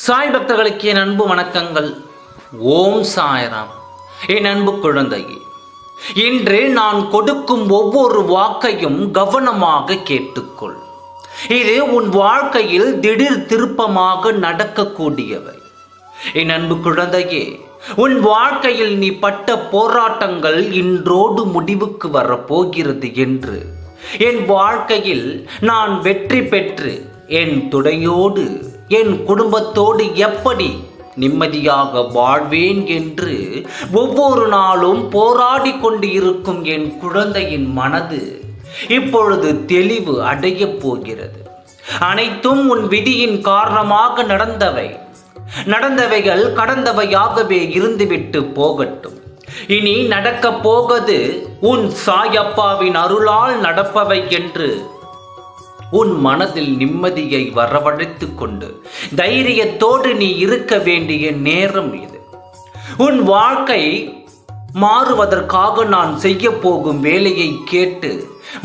சாய் பக்தர்களுக்கு என் அன்பு வணக்கங்கள். ஓம் சாய்ராம். என் அன்பு குழந்தையே, இன்று நான் கொடுக்கும் ஒவ்வொரு வாக்கையும் கவனமாக கேட்டுக்கொள். இது உன் வாழ்க்கையில் திடீர் திருப்பமாக நடக்கக்கூடியவை. என் அன்பு குழந்தையே, உன் வாழ்க்கையில் நீ பட்ட போராட்டங்கள் இன்றோடு முடிவுக்கு வரப்போகிறது என்று என் வாழ்க்கையில் நான் வெற்றி பெற்று என் துணையோடு என் குடும்பத்தோடு எப்படி நிம்மதியாக வாழ்வேன் என்று ஒவ்வொரு நாளும் போராடி கொண்டு இருக்கும் என் குழந்தையின் மனது இப்பொழுது தெளிவு அடையப் போகிறது. அனைத்தும் உன் விதியின் காரணமாக நடந்தவைகள் கடந்தவையாகவே இருந்துவிட்டு போகட்டும். இனி நடக்கப் போவது உன் சாயப்பாவின் அருளால் நடப்பவை என்று உன் மனதில் நிம்மதியை வரவழைத்துக் கொண்டு தைரியத்தோடு நீ இருக்க வேண்டிய நேரம் இது. உன் வாழ்க்கை மாறுவதற்காக நான் செய்ய போகும் வேலையை கேட்டு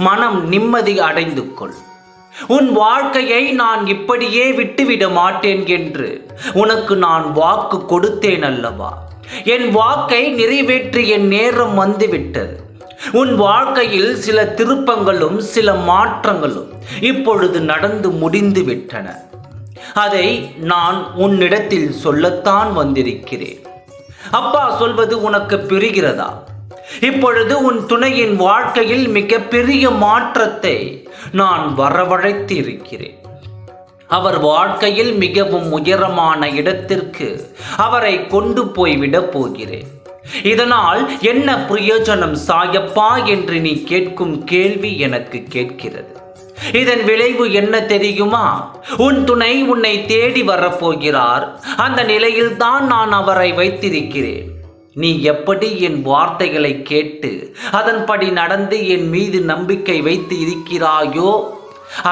மனம் நிம்மதி அடைந்து கொள். உன் வாழ்க்கையை நான் இப்படியே விட்டுவிட மாட்டேன் என்று உனக்கு நான் வாக்கு கொடுத்தேன் அல்லவா? என் வாக்கை நிறைவேற்றிய நேரம் வந்துவிட்டது. உன் வாழ்க்கையில் சில திருப்பங்களும் சில மாற்றங்களும் இப்பொழுது நடந்து முடிந்து விட்டன. அதை நான் உன்னிடத்தில் சொல்லத்தான் வந்திருக்கிறேன். அப்பா சொல்வது உனக்கு புரிகிறதா? இப்பொழுது உன் துணையின் வாழ்க்கையில் மிகப்பெரிய மாற்றத்தை நான் வரவழைத்து இருக்கிறேன். அவர் வாழ்க்கையில் மிகவும் உயரமான இடத்திற்கு அவரை கொண்டு போய்விடப் போகிறேன். இதனால் என்ன பிரயோஜனம் சாயப்பா என்று நீ கேட்கும் கேள்வி எனக்கு கேட்கிறது. இதன் விளைவு என்ன தெரியுமா? உன் துணை உன்னை தேடி வரப்போகிறார். அந்த நிலையில்தான் நான் அவரை வைத்திருக்கிறேன். நீ எப்படி என் வார்த்தைகளை கேட்டு அதன்படி நடந்து என் மீது நம்பிக்கை வைத்து இருக்கிறாயோ,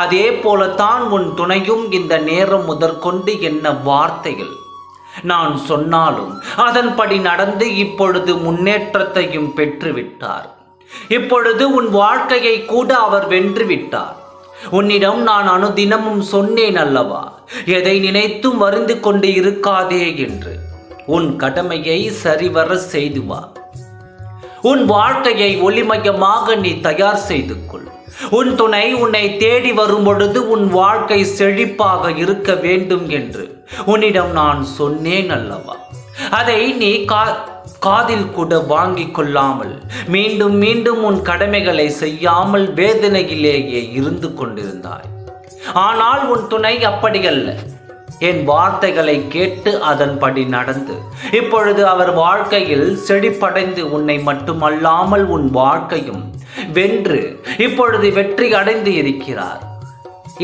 அதே போலத்தான் உன் துணையும் இந்த நேரம் முதற்கொண்டு என்ன வார்த்தைகள் நான் சொன்னாலும் அதன்படி நடந்து இப்பொழுது முன்னேற்றத்தையும் பெற்றுவிட்டார். இப்பொழுது உன் வாழ்க்கையை கூட அவர் வென்றுவிட்டார். உன்னிடம் நான் அனுதினமும் சொன்னேன் அல்லவா, எதை நினைத்தும் வருந்து கொண்டு இருக்காதே என்று. உன் கடமையை சரிவர செய்து வா. உன் வாழ்க்கையை ஒளிமயமாக நீ தயார் செய்து கொள். உன் துணை உன்னை தேடி வரும் பொழுது உன் வாழ்க்கை செழிப்பாக இருக்க வேண்டும் என்று உன்னிடம் நான் சொன்னேன் அல்லவா? அதை நீ காதில் கூட வாங்கிக் கொள்ளாமல் மீண்டும் மீண்டும் உன் கடமைகளை செய்யாமல் வேதனையிலேயே இருந்து கொண்டிருந்தாய். ஆனால் உன் துணை அப்படியல்ல. என் வார்த்தைகளை கேட்டு அதன்படி நடந்து இப்பொழுது அவர் வாழ்க்கையில் செழிப்படைந்து உன்னை மட்டுமல்லாமல் உன் வாழ்க்கையும் வென்று இப்பொழுது வெற்றி அடைந்து இருக்கிறார்.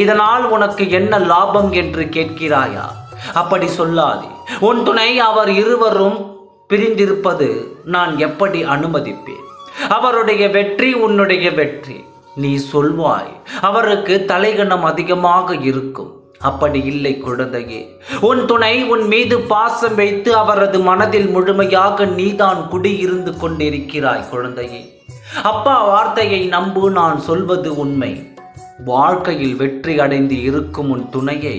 இதனால் உனக்கு என்ன லாபம் என்று கேட்கிறாயா? அப்படி சொல்லாதே. உன் துணை அவர் இருவரும் பிரிந்திருப்பது நான் எப்படி அனுமதிப்பேன்? அவருடைய வெற்றி உன்னுடைய வெற்றி. நீ சொல்வாய் அவருக்கு தலைகணம் அதிகமாக இருக்கும். அப்படி இல்லை குழந்தையே. உன் துணை உன் மீது பாசம் வைத்து அவரது மனதில் முழுமையாக நீதான் குடியிருந்து கொண்டிருக்கிறாய் குழந்தையே. அப்பா வார்த்தையை நம்பு, நான் சொல்வது உண்மை. வாழ்க்கையில் வெற்றி அடைந்து இருக்கும் உன் துணையை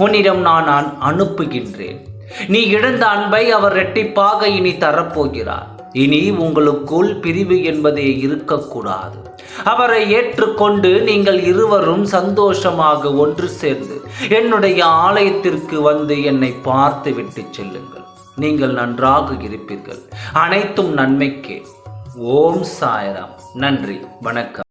உன்னிடம் நான் அனுப்புகின்றேன். நீ இழந்த அன்பை அவர் இரட்டிப்பாக இனி தரப்போகிறார். இனி உங்களுக்குள் பிரிவு என்பதே இருக்கக்கூடாது. அவரை ஏற்றுக்கொண்டு நீங்கள் இருவரும் சந்தோஷமாக ஒன்று சேர்ந்து என்னுடைய ஆலயத்திற்கு வந்து என்னை பார்த்து விட்டு செல்லுங்கள். நீங்கள் நன்றாக இருப்பீர்கள். அனைத்தும் நன்மைக்கே. ஓம் சாய்ராம். நன்றி, வணக்கம்.